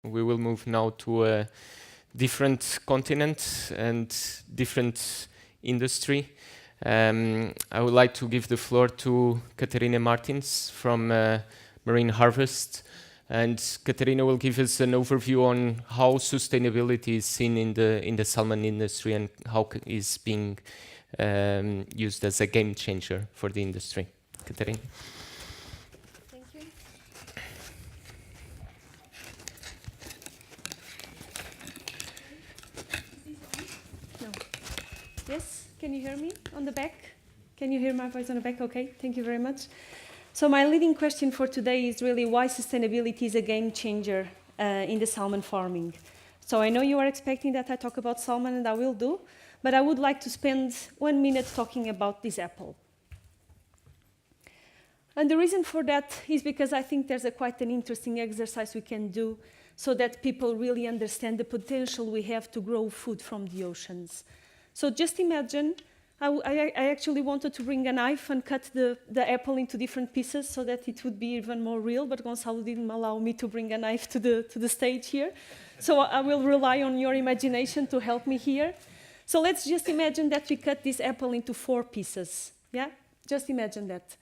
We will move now to a different continent and different industry. I would like to give the floor to Catarina Martins from Marine Harvest. And Catarina will give us an overview on how sustainability is seen in the salmon industry and how is being used as a game changer for the industry. Catarina. Thank you. No. Yes, can you hear me on the back? Can you hear my voice on the back? Okay, thank you very much. So my leading question for today is really why sustainability is a game changer in the salmon farming. So I know you are expecting that I talk about salmon, and I will do, but I would like to spend 1 minute talking about this apple. And the reason for that is because I think there's quite an interesting exercise we can do so that people really understand the potential we have to grow food from the oceans. So just imagine, I actually wanted to bring a knife and cut the apple into different pieces so that it would be even more real, but Gonçalo didn't allow me to bring a knife to the stage here. So I will rely on your imagination to help me here. So let's just imagine that we cut this apple into 4 pieces. Yeah, just imagine that.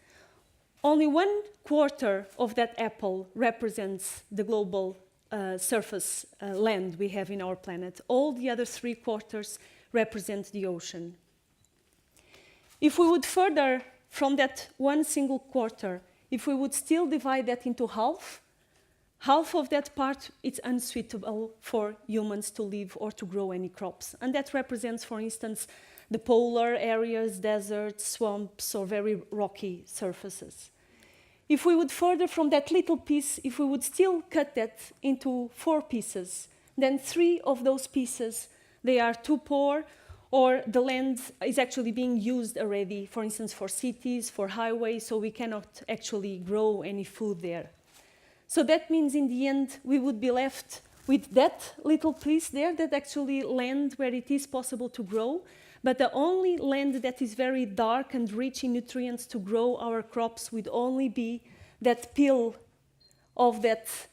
Only 1/4 of that apple represents the global surface land we have in our planet. All the other 3/4 represent the ocean. If we would further from that 1 single quarter, if we would still divide that into half of that part is unsuitable for humans to live or to grow any crops. And that represents, for instance, the polar areas, deserts, swamps, or very rocky surfaces. If we would further from that little piece, if we would still cut that into 4 pieces, then 3 of those pieces, they are too poor, or the land is actually being used already, for instance, for cities, for highways, so we cannot actually grow any food there. So that means in the end, we would be left with that little piece there, that actually land where it is possible to grow, but the only land that is very dark and rich in nutrients to grow our crops would only be that peel of that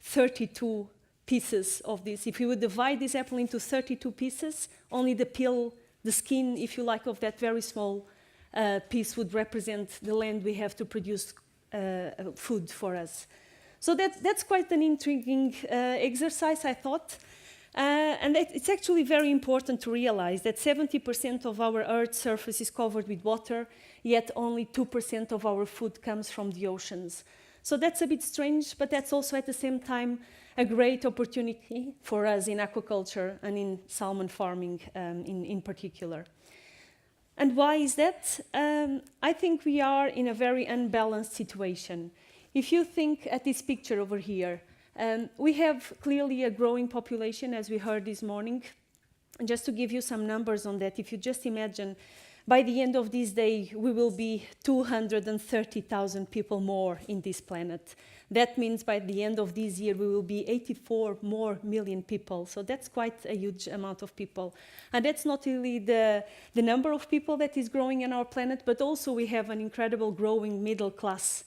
32 pieces of this. If we would divide this apple into 32 pieces, only the peel, the skin, if you like, of that very small piece would represent the land we have to produce food for us. So that's quite an intriguing exercise, I thought. And it's actually very important to realize that 70% of our Earth's surface is covered with water, yet only 2% of our food comes from the oceans. So that's a bit strange, but that's also at the same time a great opportunity for us in aquaculture and in salmon farming in particular. And why is that? I think we are in a very unbalanced situation. If you think at this picture over here, we have clearly a growing population, as we heard this morning. And just to give you some numbers on that, if you just imagine, by the end of this day, we will be 230,000 people more in this planet. That means by the end of this year, we will be 84 more million people. So that's quite a huge amount of people. And that's not really the number of people that is growing on our planet, but also we have an incredible growing middle class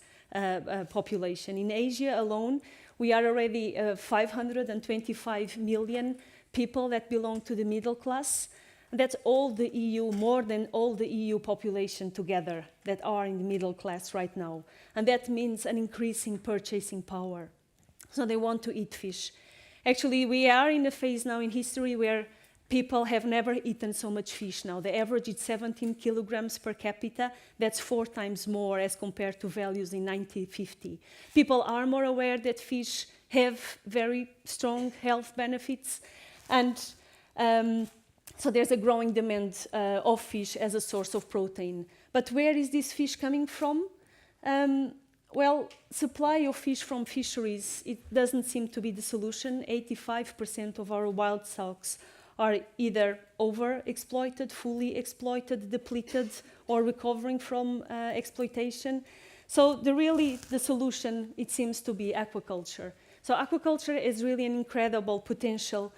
population. In Asia alone, we are already 525 million people that belong to the middle class. That's all the EU, more than all the EU population together that are in the middle class right now. And that means an increasing purchasing power. So they want to eat fish. Actually, we are in a phase now in history where people have never eaten so much fish now. The average is 17 kilograms per capita. That's 4 times more as compared to values in 1950. People are more aware that fish have very strong health benefits. And so there's a growing demand of fish as a source of protein. But where is this fish coming from? Well, supply of fish from fisheries, it doesn't seem to be the solution. 85% of our wild stocks are either overexploited, fully exploited, depleted, or recovering from exploitation. So the solution, it seems to be aquaculture. So aquaculture is really an incredible potential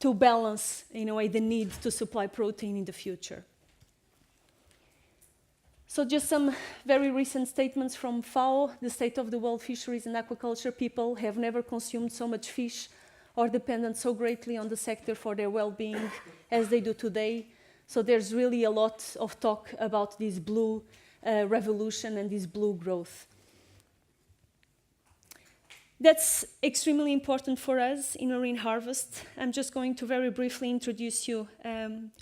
to balance, in a way, the need to supply protein in the future. So just some very recent statements from FAO, the State of the World Fisheries and Aquaculture. People have never consumed so much fish or depended so greatly on the sector for their well-being as they do today. So there's really a lot of talk about this blue revolution and this blue growth. That's extremely important for us in Marine Harvest. I'm just going to very briefly introduce you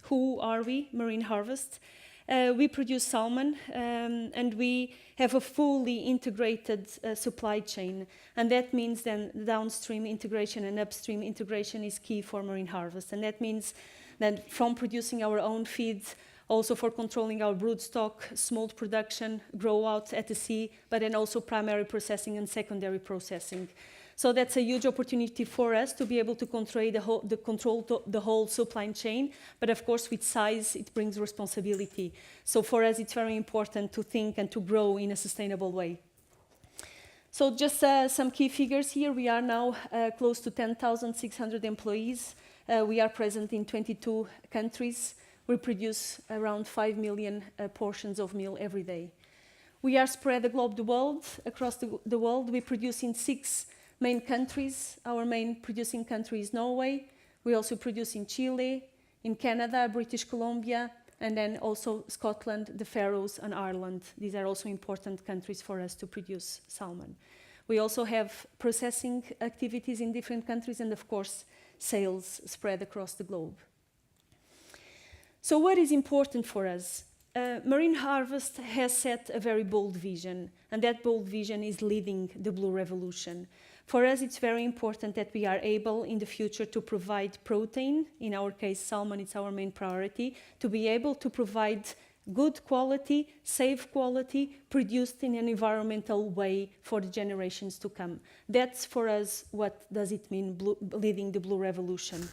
who are we, Marine Harvest. We produce salmon and we have a fully integrated supply chain, and that means then downstream integration and upstream integration is key for Marine Harvest, and that means that from producing our own feeds, also for controlling our broodstock, smolt production, grow out at the sea, but then also primary processing and secondary processing. So that's a huge opportunity for us to be able to control the whole supply chain, but of course with size it brings responsibility. So for us it's very important to think and to grow in a sustainable way. So just some key figures here. We are now close to 10,600 employees. We are present in 22 countries. We produce around 5 million portions of meal every day. We are spread across the world. We produce in 6 main countries. Our main producing country is Norway. We also produce in Chile, in Canada, British Columbia, and then also Scotland, the Faroes, and Ireland. These are also important countries for us to produce salmon. We also have processing activities in different countries and, of course, sales spread across the globe. So what is important for us? Marine Harvest has set a very bold vision, and that bold vision is leading the Blue Revolution. For us, it's very important that we are able in the future to provide protein. In our case, salmon is our main priority, to be able to provide good quality, safe quality, produced in an environmental way for the generations to come. That's for us what does it mean leading the Blue Revolution.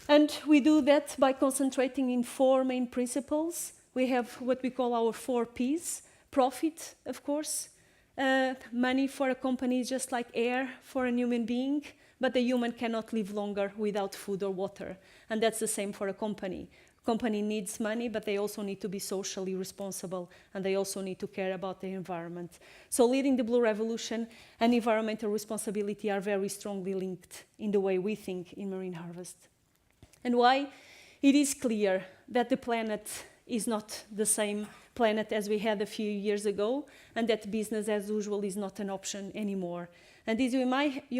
And we do that by concentrating in 4 main principles. We have what we call our 4 Ps. Profit, of course. Money for a company is just like air for a human being, but a human cannot live longer without food or water. And that's the same for a company. Company needs money, but they also need to be socially responsible, and they also need to care about the environment. So leading the Blue Revolution and environmental responsibility are very strongly linked in the way we think in Marine Harvest. And why? It is clear that the planet is not the same planet as we had a few years ago, and that business as usual is not an option anymore. And this, you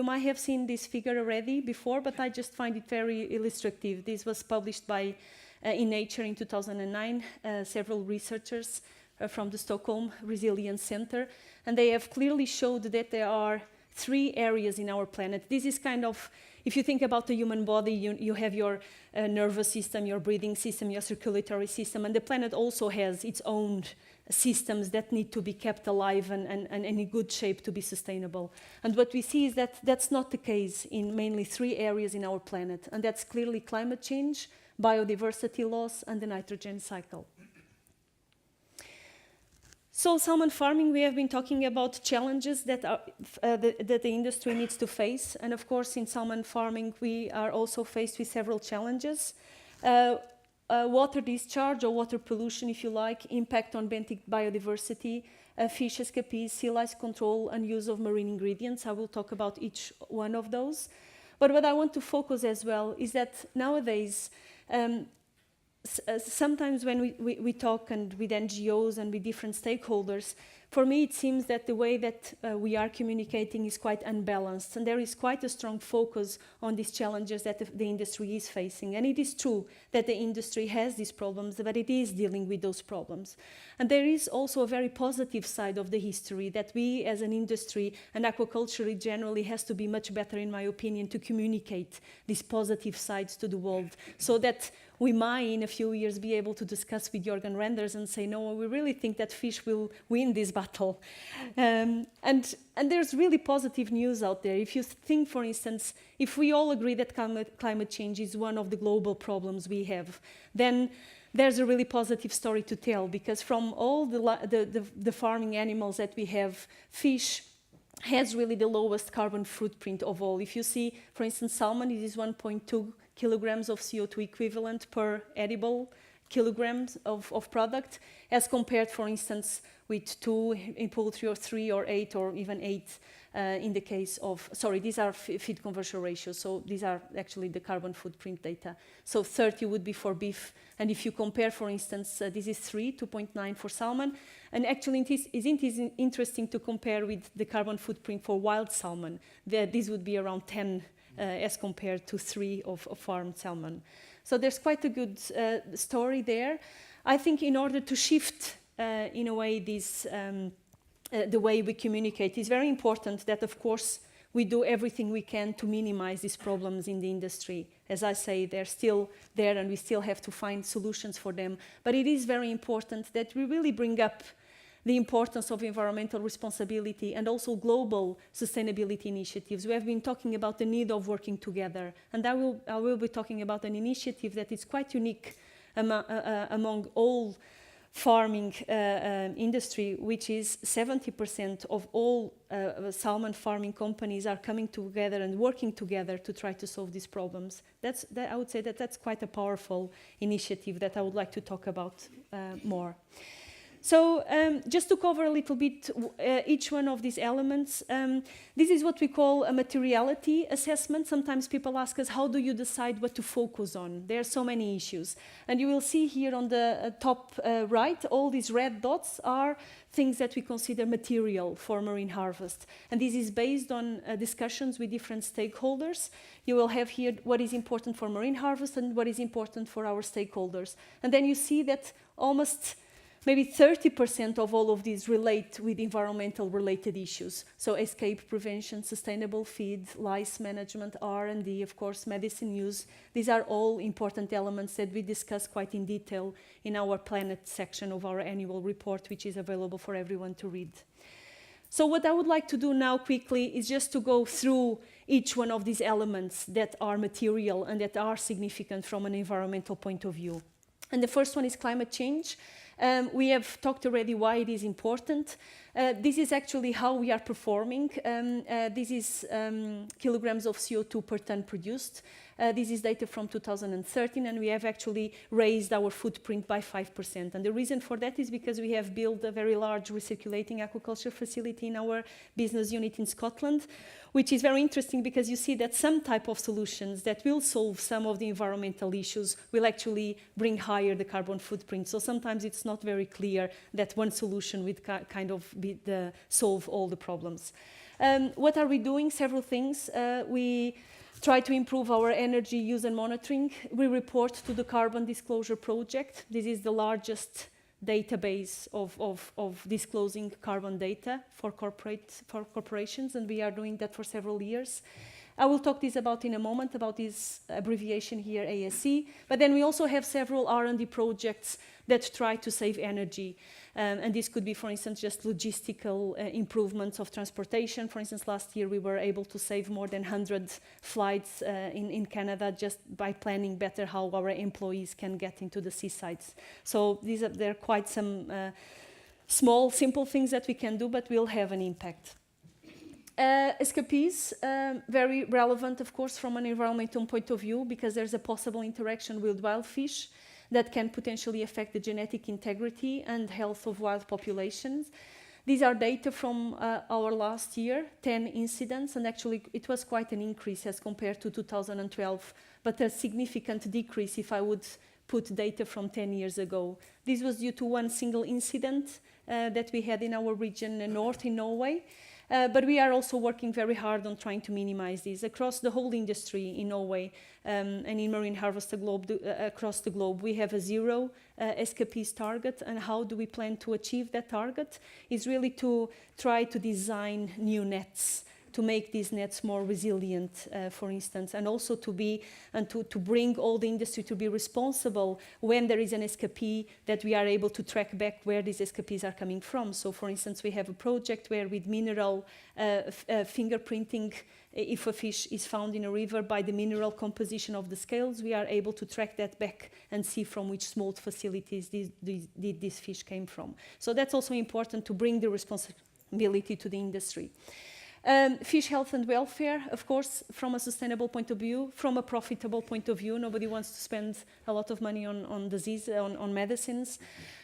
might have seen this figure already before, but I just find it very illustrative. This was published by in Nature in 2009, several researchers from the Stockholm Resilience Center, and they have clearly showed that there are 3 areas in our planet. This is kind of, if you think about the human body, you have your nervous system, your breathing system, your circulatory system, and the planet also has its own systems that need to be kept alive and in good shape to be sustainable. And what we see is that that's not the case in mainly 3 areas in our planet, and that's clearly climate change, biodiversity loss, and the nitrogen cycle. So salmon farming, we have been talking about challenges that the industry needs to face. And of course, in salmon farming, we are also faced with several challenges. Water discharge or water pollution, if you like, impact on benthic biodiversity, fish escapees, sea lice control, and use of marine ingredients. I will talk about each one of those. But what I want to focus as well is that nowadays, sometimes when we talk and with NGOs and with different stakeholders, for me it seems that the way that we are communicating is quite unbalanced, and there is quite a strong focus on these challenges that the industry is facing. And it is true that the industry has these problems, but it is dealing with those problems. And there is also a very positive side of the history that we as an industry and aquaculture generally has to be much better, in my opinion, to communicate these positive sides to the world, so that we might in a few years be able to discuss with the organ renders and say, no, we really think that fish will win this battle. And there's really positive news out there. If you think, for instance, if we all agree that climate change is one of the global problems we have, then there's a really positive story to tell, because from all the farming animals that we have, fish has really the lowest carbon footprint of all. If you see, for instance, salmon, it is 1.2 kilograms of CO2 equivalent per edible kilograms of product, as compared, for instance, with 2 in poultry, or 3 or 8, or even 8 in the case of, sorry, these are feed conversion ratios, so these are actually the carbon footprint data. So 30 would be for beef, and if you compare, for instance, this is 2.9 for salmon, and actually it is interesting to compare with the carbon footprint for wild salmon. This would be around 10 as compared to 3 of farmed salmon. So there's quite a good story there. I think in order to shift, in a way, this the way we communicate, it's very important that, of course, we do everything we can to minimize these problems in the industry. As I say, they're still there and we still have to find solutions for them. But it is very important that we really bring up the importance of environmental responsibility and also global sustainability initiatives. We have been talking about the need of working together, and I will be talking about an initiative that is quite unique among all farming industry, which is 70% of all salmon farming companies are coming together and working together to try to solve these problems. I would say that that's quite a powerful initiative that I would like to talk about more. So just to cover a little bit each one of these elements, this is what we call a materiality assessment. Sometimes people ask us, how do you decide what to focus on? There are so many issues. And you will see here on the top right, all these red dots are things that we consider material for marine harvest. And this is based on discussions with different stakeholders. You will have here what is important for marine harvest and what is important for our stakeholders. And then you see that almost maybe 30% of all of these relate with environmental related issues. So escape prevention, sustainable feed, lice management, R&D, of course, medicine use. These are all important elements that we discuss quite in detail in our planet section of our annual report, which is available for everyone to read. So what I would like to do now quickly is just to go through each one of these elements that are material and that are significant from an environmental point of view. And the first one is climate change. We have talked already why it is important. This is actually how we are performing. This is kilograms of CO2 per ton produced. This is data from 2013, and we have actually raised our footprint by 5%. And the reason for that is because we have built a very large recirculating aquaculture facility in our business unit in Scotland, which is very interesting because you see that some type of solutions that will solve some of the environmental issues will actually bring higher the carbon footprint. So sometimes it's not very clear that one solution would kind of solve all the problems. What are we doing? Several things. We try to improve our energy use and monitoring. We report to the Carbon Disclosure Project. This is the largest database of disclosing carbon data for corporations, and we are doing that for several years. I will talk about in a moment, about this abbreviation here, ASE. But then we also have several R&D projects that try to save energy. And this could be, for instance, just logistical improvements of transportation. For instance, last year we were able to save more than 100 flights in Canada just by planning better how our employees can get into the seasides. So there are quite some small, simple things that we can do, but will have an impact. Escapees, very relevant, of course, from an environmental point of view, because there's a possible interaction with wild fish that can potentially affect the genetic integrity and health of wild populations. These are data from our last year, 10 incidents, and actually it was quite an increase as compared to 2012, but a significant decrease if I would put data from 10 years ago. This was due to one single incident that we had in our region north in Norway. But we are also working very hard on trying to minimize this across the whole industry in Norway and in marine harvest across the globe. We have a zero escapees target, and how do we plan to achieve that target is really to try to design new nets to make these nets more resilient, for instance, and also to bring all the industry to be responsible when there is an escapee, that we are able to track back where these escapees are coming from. So, for instance, we have a project where with mineral fingerprinting, if a fish is found in a river by the mineral composition of the scales, we are able to track that back and see from which smolt facilities this fish came from. So that's also important to bring the responsibility to the industry. Fish health and welfare, of course, from a sustainable point of view, from a profitable point of view. Nobody wants to spend a lot of money on disease, on medicines,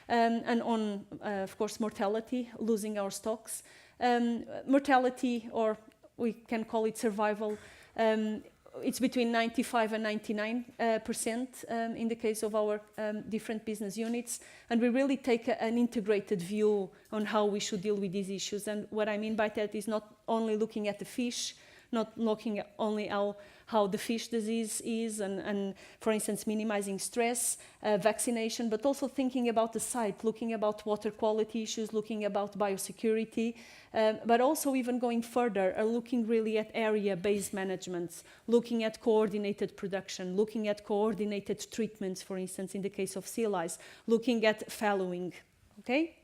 and on, of course, mortality, losing our stocks. Mortality, or we can call it survival, it's between 95 and 99% in the case of our different business units. And we really take an integrated view on how we should deal with these issues. And what I mean by that is not only looking at the fish, not looking at only how the fish disease is and, for instance, minimizing stress, vaccination, but also thinking about the site, looking about water quality issues, looking about biosecurity, but also even going further, looking really at area-based management, looking at coordinated production, looking at coordinated treatments, for instance, in the case of sea lice, looking at fallowing. Okay,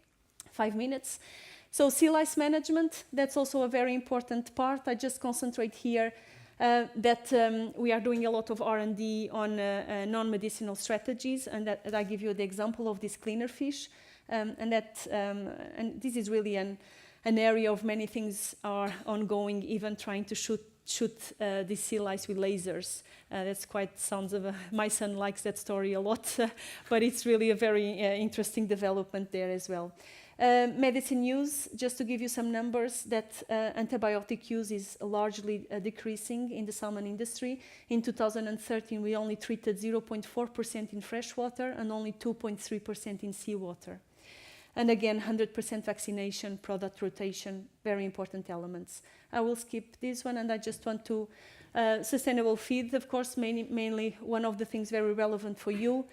5 minutes. So sea lice management, that's also a very important part. I just concentrate here that we are doing a lot of R&D on non-medicinal strategies, and that I give you the example of this cleaner fish, and this is really an area of many things are ongoing, even trying to shoot these sea lice with lasers. That's quite sounds of my son likes that story a lot, but it's really a very interesting development there as well. Medicine use, just to give you some numbers, that antibiotic use is largely decreasing in the salmon industry. In 2013, we only treated 0.4% in freshwater and only 2.3% in seawater. And again, 100% vaccination, product rotation, very important elements. I will skip this one, and I just want to, sustainable feed, of course, mainly one of the things very relevant for you.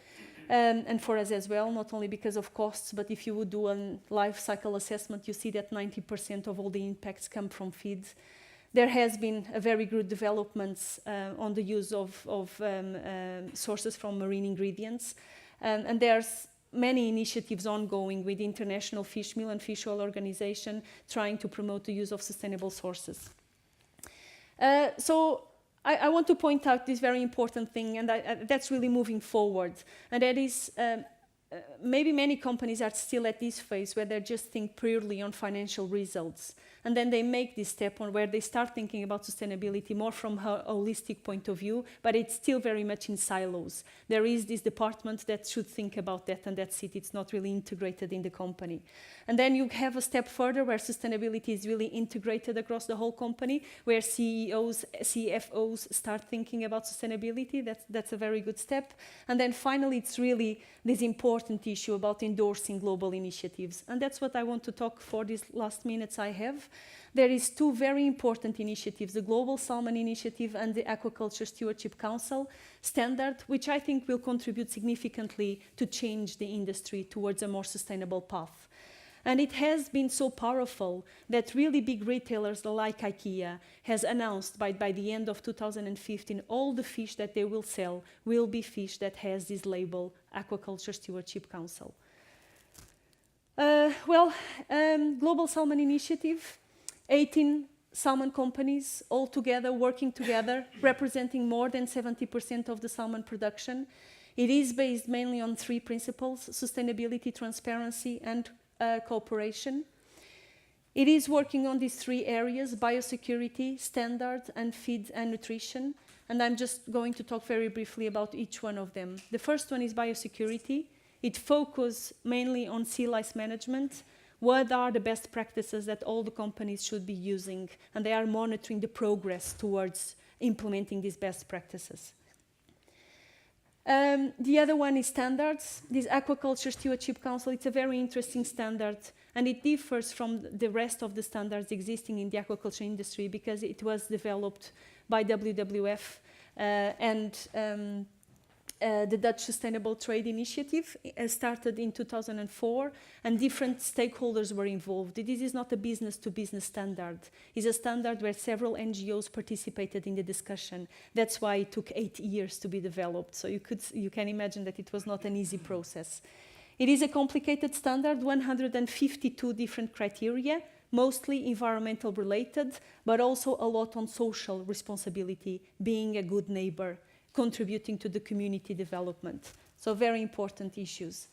And for us as well, not only because of costs, but if you would do a life cycle assessment, you see that 90% of all the impacts come from feed. There has been a very good developments on the use of sources from marine ingredients, and there's many initiatives ongoing with the International Fish Meal and Fish Oil Organization trying to promote the use of sustainable sources. So I want to point out this very important thing, and that's really moving forward. And that is, maybe many companies are still at this phase where they just think purely on financial results. And then they make this step on where they start thinking about sustainability more from a holistic point of view, but it's still very much in silos. There is this department that should think about that, and that's it. It's not really integrated in the company. And then you have a step further where sustainability is really integrated across the whole company, where CEOs, CFOs start thinking about sustainability. That's a very good step. And then finally, it's really this important issue about endorsing global initiatives. And that's what I want to talk for these last minutes I have. There is two very important initiatives, the Global Salmon Initiative and the Aquaculture Stewardship Council standard, which I think will contribute significantly to change the industry towards a more sustainable path. And it has been so powerful that really big retailers like IKEA has announced by the end of 2015, all the fish that they will sell will be fish that has this label, Aquaculture Stewardship Council. Global Salmon Initiative, 18 salmon companies all together, working together, representing more than 70% of the salmon production. It is based mainly on 3 principles: sustainability, transparency, and cooperation. It is working on these 3 areas: biosecurity, standard, and feed and nutrition. And I'm just going to talk very briefly about each one of them. The first one is biosecurity. It focuses mainly on sea lice management. What are the best practices that all the companies should be using? And they are monitoring the progress towards implementing these best practices. The other one is standards. This Aquaculture Stewardship Council, it's a very interesting standard, and it differs from the rest of the standards existing in the aquaculture industry because it was developed by WWF and the Dutch Sustainable Trade Initiative started in 2004, and different stakeholders were involved. This is not a business-to-business standard. It's a standard where several NGOs participated in the discussion. That's why it took 8 years to be developed. So you can imagine that it was not an easy process. It is a complicated standard, 152 different criteria, mostly environmental related, but also a lot on social responsibility, being a good neighbor, contributing to the community development. So very important issues.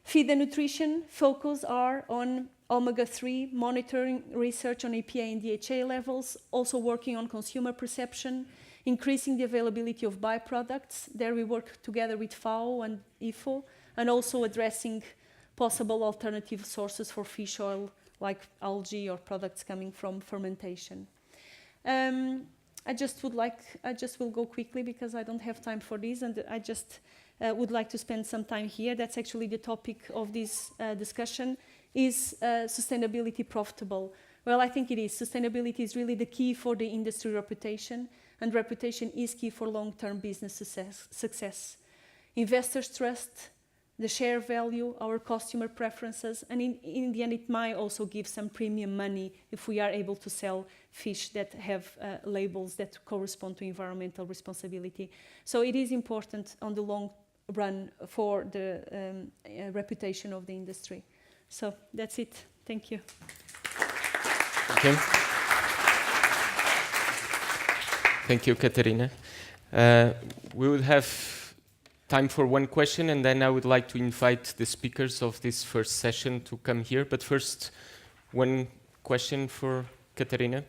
Feed and nutrition focus are on omega-3, monitoring research on EPA and DHA levels, also working on consumer perception, increasing the availability of byproducts. There we work together with FAO and IFO, and also addressing possible alternative sources for fish oil, like algae or products coming from fermentation. I just will go quickly because I don't have time for this, and I just would like to spend some time here. That's actually the topic of this discussion. Is sustainability profitable? Well, I think it is. Sustainability is really the key for the industry reputation, and reputation is key for long-term business success. Investors trust the share value, our customer preferences, and in the end it might also give some premium money if we are able to sell fish that have labels that correspond to environmental responsibility. So it is important on the long run for the reputation of the industry. So that's it. Thank you. Okay. Thank you, Catarina. We will have time for one question, and then I would like to invite the speakers of this first session to come here. But first, one question for Catarina.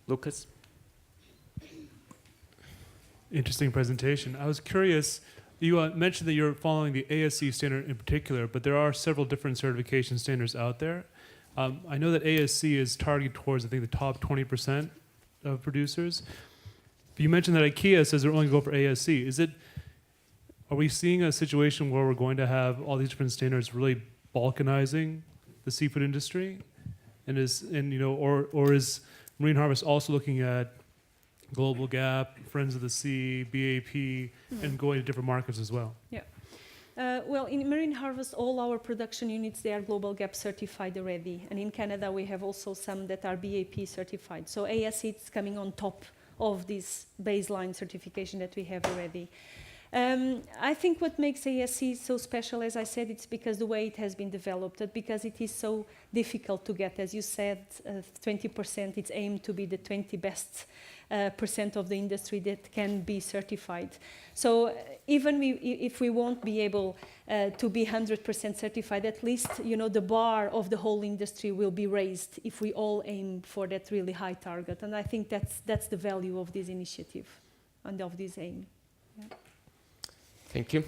Lucas? Interesting presentation. I was curious, you mentioned that you're following the ASC standard in particular, but there are several different certification standards out there. I know that ASC is targeted towards, I think, the top 20% of producers. You mentioned that IKEA says they're only going for ASC. Are we seeing a situation where we're going to have all these different standards really balkanizing the seafood industry? Or is Marine Harvest also looking at Global Gap, Friends of the Sea, BAP, and going to different markets as well? Yeah. Well, in Marine Harvest, all our production units, they are Global Gap certified already. And in Canada, we have also some that are BAP certified. So ASC is coming on top of this baseline certification that we have already. I think what makes ASC so special, as I said, it's because the way it has been developed, because it is so difficult to get. As you said, 20%, it's aimed to be the 20 best percent of the industry that can be certified. So even if we won't be able to be 100% certified, at least the bar of the whole industry will be raised if we all aim for that really high target. And I think that's the value of this initiative and of this aim. Yeah. Thank you.